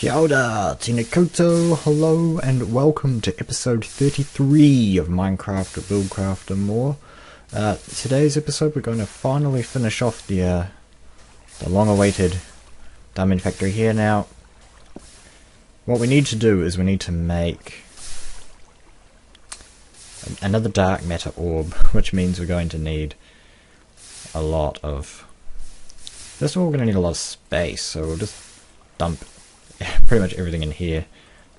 Kia ora, tēnā koutou, hello and welcome to episode 33 of Minecraft or BuildCraft and more. Today's episode we're going to finally finish off the long-awaited diamond factory here. Now, what we need to do is we need to make another dark matter orb, which means we're going to need a lot of... First of all, we're going to need a lot of space, so we'll just dump pretty much everything in here.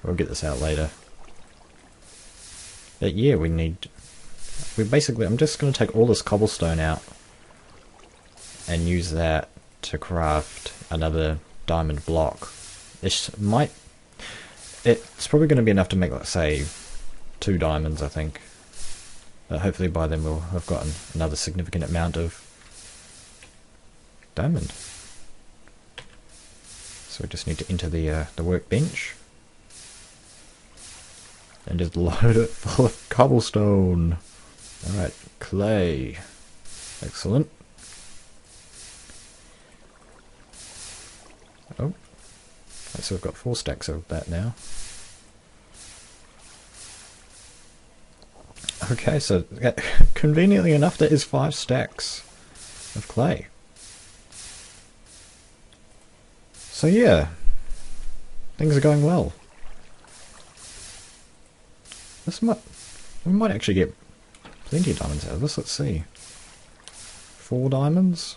We'll get this out later. But yeah, I'm just going to take all this cobblestone out and use that to craft another diamond block. It's probably going to be enough to make, like, say, 2 diamonds, I think. But hopefully by then we'll have gotten another significant amount of diamond. So we just need to enter the workbench and just load it full of cobblestone. Alright, clay. Excellent. Oh, so we've got 4 stacks of that now. Okay, so conveniently enough there is 5 stacks of clay. So yeah, things are going well. We might actually get plenty of diamonds out of this. Let's see. 4 diamonds?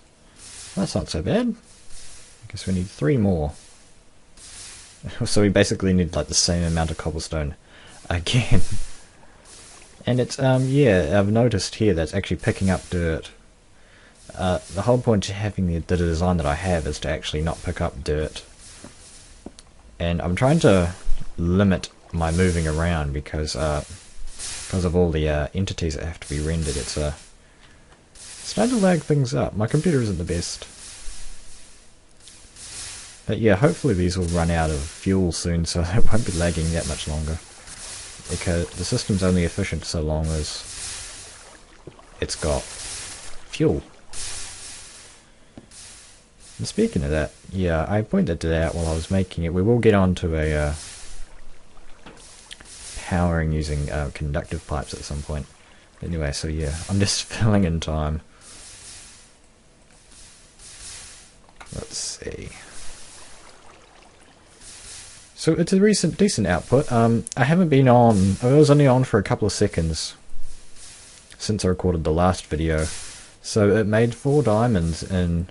That's not so bad. I guess we need 3 more. So we basically need like the same amount of cobblestone again. And it's, yeah, I've noticed here that's actually picking up dirt. The whole point of having the design that I have is to actually not pick up dirt. And I'm trying to limit my moving around because of all the entities that have to be rendered. It's starting to lag things up. My computer isn't the best. But yeah, hopefully these will run out of fuel soon, so it won't be lagging that much longer. Because the system's only efficient so long as it's got fuel. And speaking of that, yeah, I pointed to that while I was making it. We will get onto a powering using conductive pipes at some point. Anyway, so yeah, I'm just filling in time. Let's see. So it's a decent output. I haven't been on. I was only on for a couple of seconds since I recorded the last video. So it made 4 diamonds in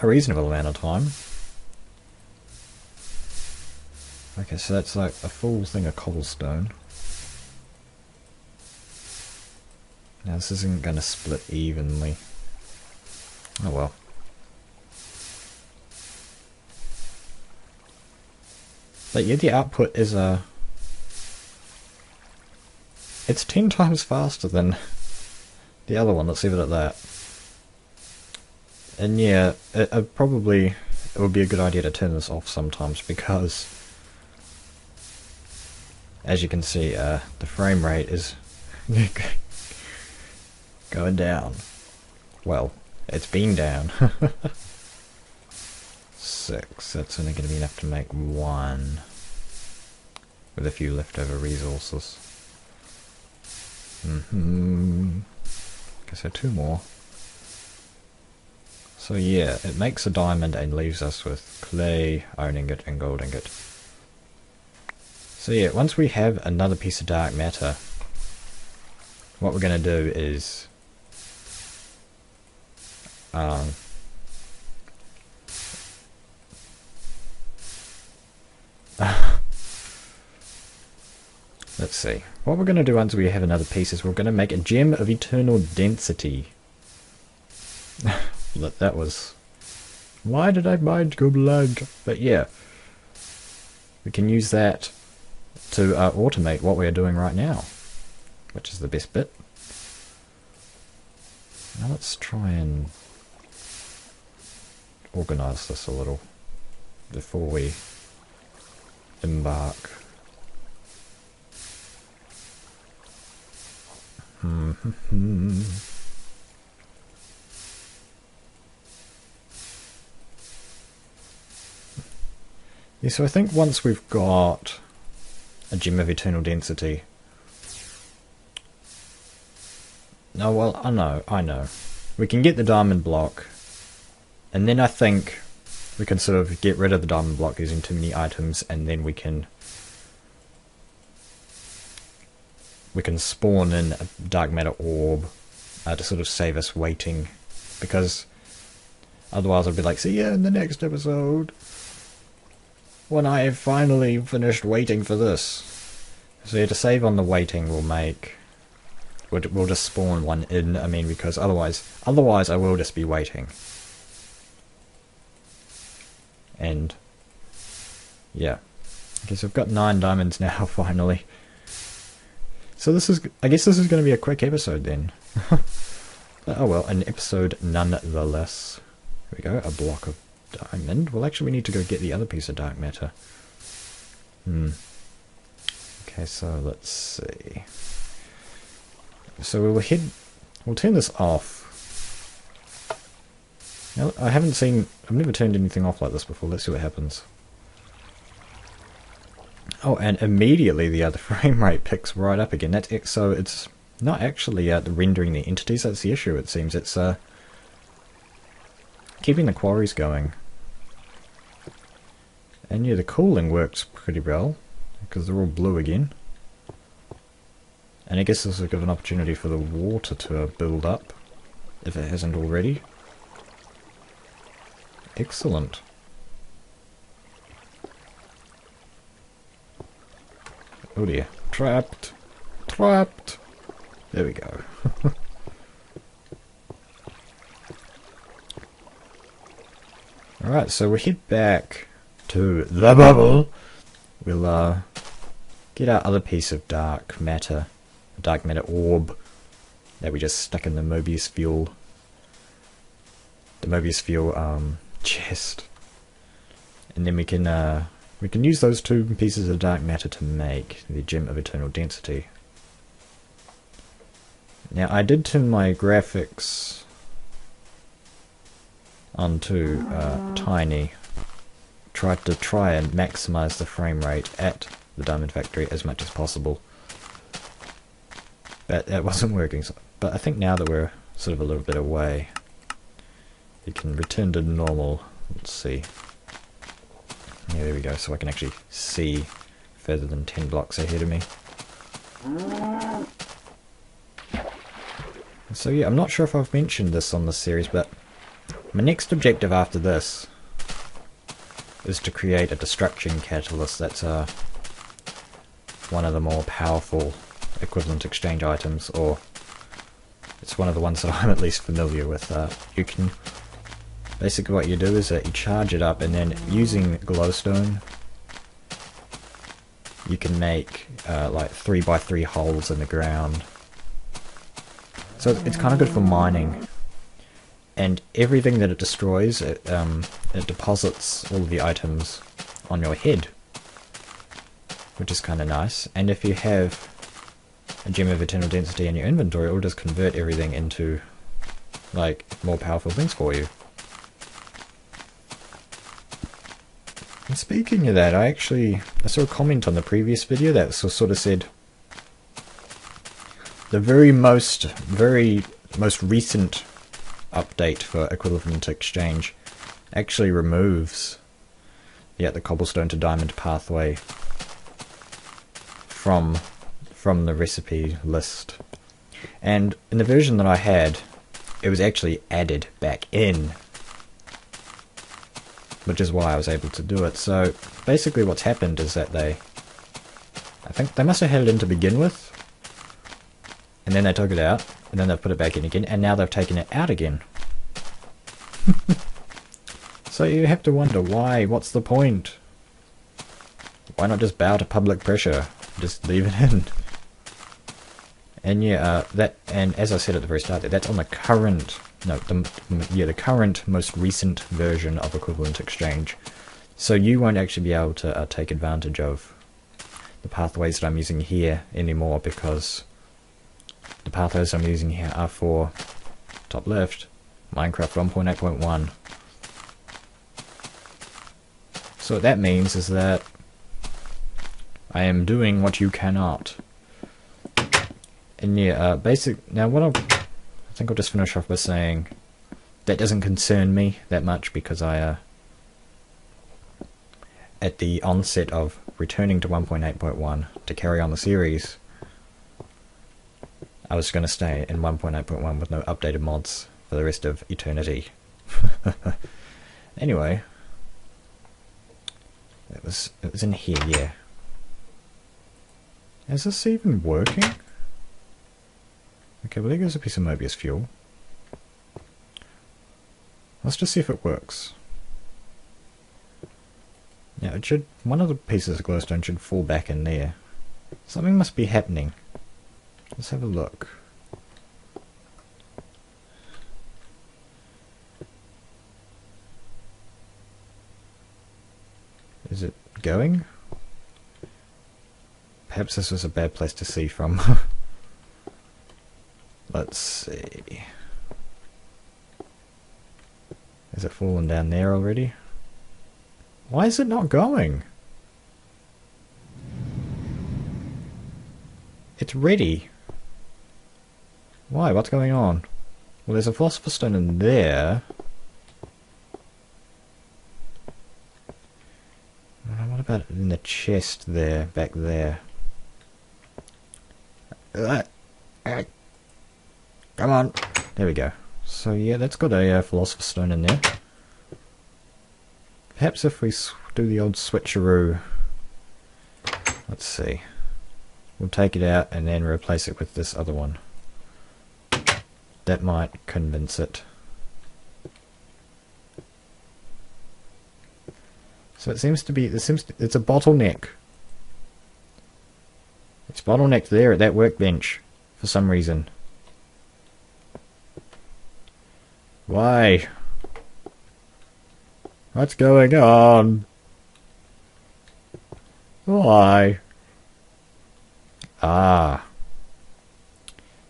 a reasonable amount of time. Okay, so that's like a full thing of cobblestone. Now this isn't going to split evenly. Oh well. But yeah, the output is it's 10 times faster than the other one, let's leave it at that. And yeah, it would be a good idea to turn this off sometimes because, as you can see, the frame rate is going down. Well, it's been down. 6, that's only going to be enough to make 1 with a few leftover resources. Okay, so 2 more. So yeah, it makes a diamond and leaves us with clay, iron ingot and gold ingot. So yeah, once we have another piece of dark matter, what we're going to do is let's see. What we're going to do once we have another piece is we're going to make a gem of eternal density. That was... Why did I mind go blank? But yeah, we can use that to automate what we're doing right now, which is the best bit. Now let's try and organize this a little before we embark. Yeah, so I think once we've got a gem of eternal density... No, well, I know. We can get the diamond block, and then I think we can sort of get rid of the diamond block using too many items, and then we can spawn in a dark matter orb to sort of save us waiting, because otherwise I'd be like, see you in the next episode when I have finally finished waiting for this. So yeah, to save on the waiting, we'll just spawn one in. I mean, because otherwise I will just be waiting. And yeah, okay, so I've got 9 diamonds now finally. So I guess this is going to be a quick episode then. Oh well, an episode nonetheless. Here we go, a block of diamond. Well, actually we need to go get the other piece of dark matter. Okay, so let's see. So we'll turn this off. Now, I've never turned anything off like this before. Let's see what happens. Oh, and immediately the other frame rate picks right up again. So it's not actually rendering the entities that's the issue, it seems. It's keeping the quarries going. And yeah, the cooling works pretty well, because they're all blue again. And I guess this will give an opportunity for the water to build up, if it hasn't already. Excellent. Oh dear. Trapped. Trapped. There we go. Alright, so we'll head back to the bubble. We'll get our other piece of dark matter. A dark matter orb that we just stuck in the Mobius fuel. The Mobius fuel chest. And then we can use those 2 pieces of dark matter to make the gem of eternal density. Now I did turn my graphics onto tiny. Tried to and maximize the frame rate at the diamond factory as much as possible. But that wasn't working. But I think now that we're sort of a little bit away, we can return to normal. Let's see. Yeah, there we go, so I can actually see further than 10 blocks ahead of me. So yeah, I'm not sure if I've mentioned this on this series, but my next objective after this is to create a destruction catalyst. That's one of the more powerful equivalent exchange items, or it's one of the ones that I'm at least familiar with. You can... Basically what you do is you charge it up, and then using glowstone you can make like 3x3 holes in the ground. So it's kind of good for mining. And everything that it destroys, it deposits all of the items on your head, which is kind of nice. And if you have a gem of eternal density in your inventory, it will just convert everything into like more powerful things for you. And speaking of that, I saw a comment on the previous video that sort of said the very most recent update for equivalent exchange actually removes the cobblestone to diamond pathway from the recipe list. And in the version that I had, it was actually added back in, which is why I was able to do it. So basically what's happened is that I think they must have had it in to begin with, and then they took it out, and then they've put it back in again, and now they've taken it out again. So you have to wonder why. What's the point? Why not just bow to public pressure? Just leave it in. And yeah, and as I said at the very start, that's on the current, the current most recent version of equivalent exchange. So you won't actually be able to take advantage of the pathways that I'm using here anymore, because the pathways I'm using here are for, top left, Minecraft 1.8.1. So what that means is that I am doing what you cannot. And yeah, now I think I'll just finish off by saying that doesn't concern me that much, because I, at the onset of returning to 1.8.1 to carry on the series, I was going to stay in 1.8.1 with no updated mods for the rest of eternity. Anyway, it was in here, yeah. Is this even working? Okay, well there goes a piece of Mobius fuel. Let's just see if it works. Now it should, one of the pieces of glowstone should fall back in there. Something must be happening. Let's have a look. Is it going? Perhaps this was a bad place to see from. Let's see. Has it fallen down there already? Why is it not going? It's ready. Why? What's going on? Well, there's a philosopher's stone in there. What about in the chest there, back there? Come on. There we go. So yeah, that's got a philosopher's stone in there. Perhaps if we do the old switcheroo. Let's see. We'll take it out and then replace it with this other one. That might convince it. So it seems to be, it's a bottleneck. It's bottlenecked there at that workbench for some reason. Why? What's going on? Why? Ah.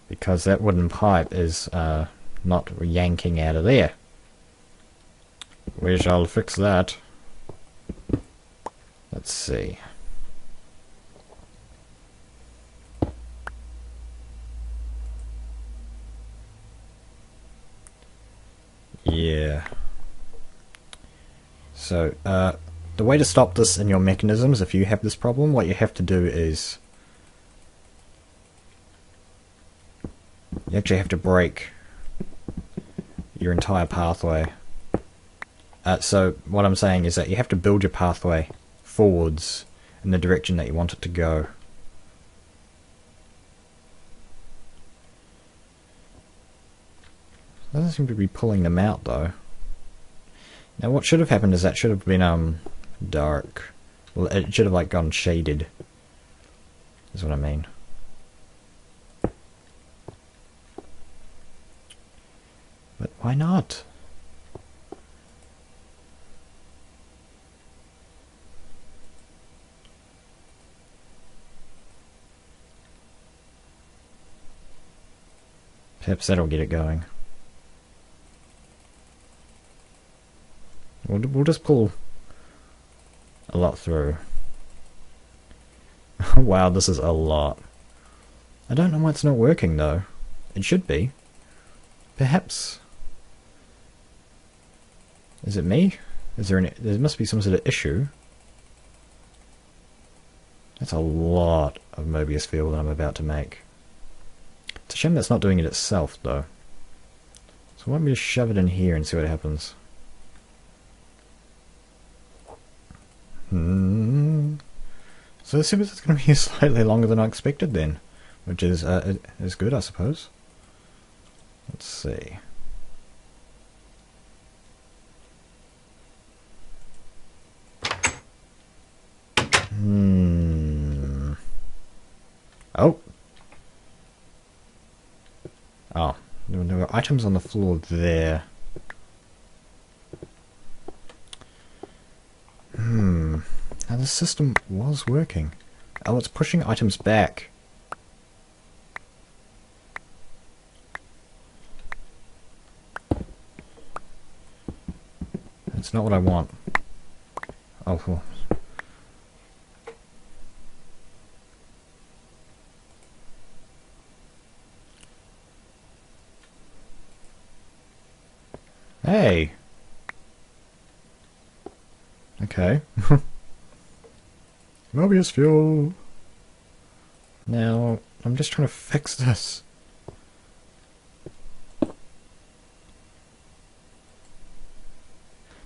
Because that wooden pipe is not yanking out of there. We shall fix that. Let's see. Yeah. So, the way to stop this in your mechanisms, if you have this problem, what you have to do is you actually have to break your entire pathway. So what I'm saying is that you have to build your pathway forwards in the direction that you want it to go. Doesn't seem to be pulling them out though. Now what should have happened is that should have been dark. Well, it should have like gone shaded, is what I mean. But why not? Perhaps that'll get it going. We'll just pull a lot through. Wow, this is a lot. I don't know why it's not working though. It should be. Perhaps. Is it me? Is there any? There must be some sort of issue. That's a lot of Mobius field that I'm about to make. It's a shame that's not doing it itself though. So why don't we just shove it in here and see what happens. So it seems it's going to be slightly longer than I expected then, which is good, I suppose. Let's see. Oh. Oh, there were items on the floor there. Now the system was working. Oh, it's pushing items back. That's not what I want. Oh, well. Hey! Okay. Mobius fuel! Now, I'm just trying to fix this.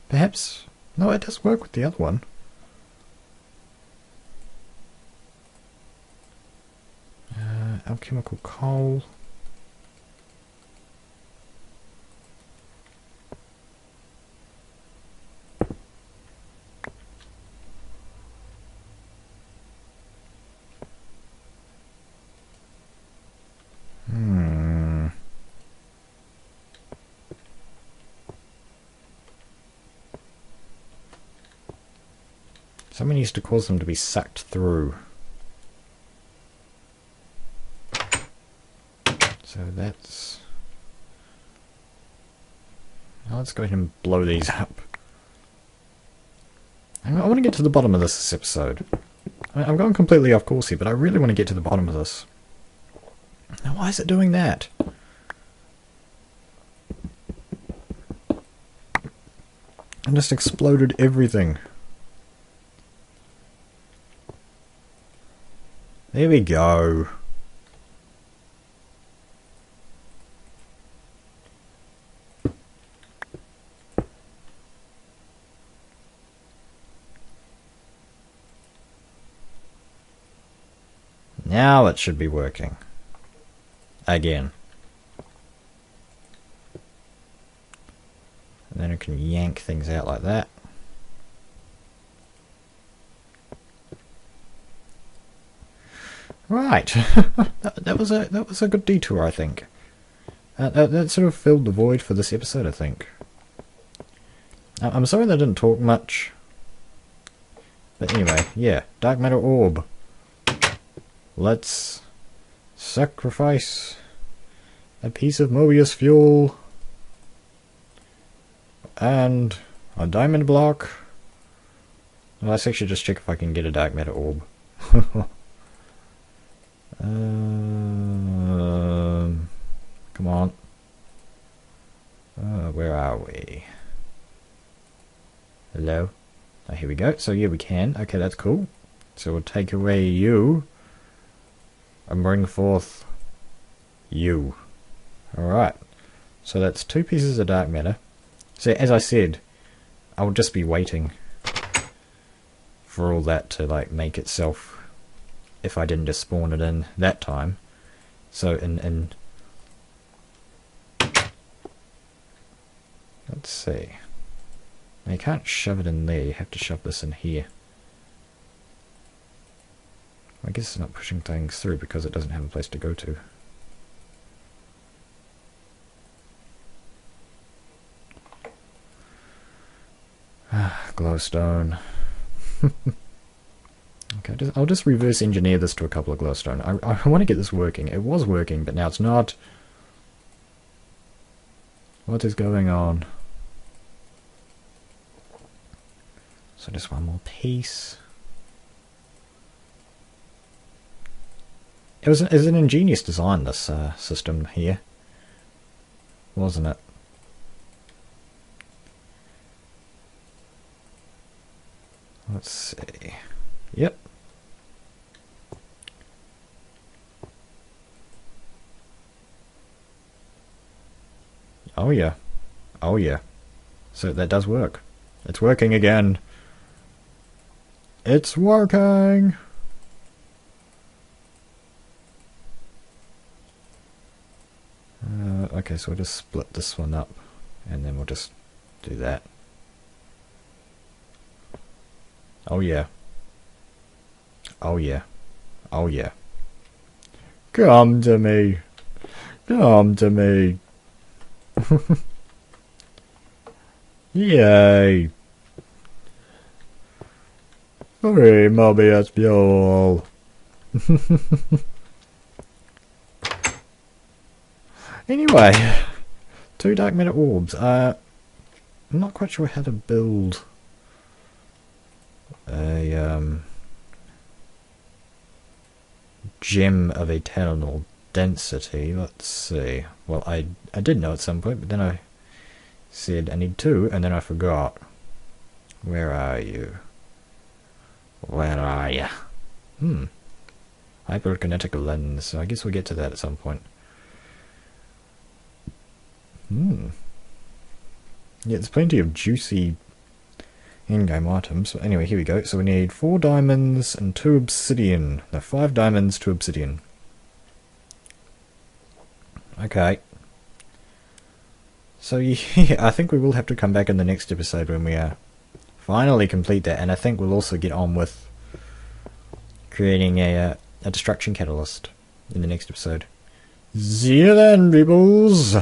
Perhaps... No, it does work with the other one. Alchemical coal. Someone used to cause them to be sucked through. So that's... Now let's go ahead and blow these up. I want to get to the bottom of this episode. I'm going completely off course here, but I really want to get to the bottom of this. Now why is it doing that? I just exploded everything. There we go. Now it should be working. Again. And then I can yank things out like that. Right. that was a good detour, I think. That sort of filled the void for this episode, I think. I'm sorry that I didn't talk much. But anyway, yeah, dark matter orb. Let's sacrifice a piece of Mobius fuel and a diamond block. Let's actually just check if I can get a dark matter orb. Come on. Where are we? Hello? Oh, here we go. So yeah, we can. Okay, that's cool. So we'll take away you and bring forth you. Alright. So that's 2 pieces of dark matter. So as I said, I'll just be waiting for all that to like make itself if I didn't just spawn it in that time. So in let's see. Now you can't shove it in there, you have to shove this in here. I guess it's not pushing things through because it doesn't have a place to go to. Glowstone. Okay, I'll just reverse engineer this to a couple of glowstone. I want to get this working. It was working, but now it's not. What is going on? So just one more piece. It was an ingenious design, this system here, wasn't it? Let's see. Yep. Oh yeah. Oh yeah. So that does work. It's working again. It's working! Okay, so we'll just split this one up, and then we'll just do that. Oh yeah. Oh yeah. Oh yeah. Come to me. Come to me. Yay. Free Mobius fuel. Anyway, 2 dark matter orbs. I'm not quite sure how to build a gem of eternal density. Let's see. Well, I did know at some point, but then I said I need 2, and then I forgot. Where are you? Where are you? Hyperkinetic lens. So I guess we'll get to that at some point. Yeah, there's plenty of juicy in-game items. But anyway, here we go. So we need 4 diamonds and 2 obsidian. No, 5 diamonds, 2 obsidian. Okay. So yeah, I think we will have to come back in the next episode when we finally complete that, and I think we'll also get on with creating a destruction catalyst in the next episode. See you then, peoples!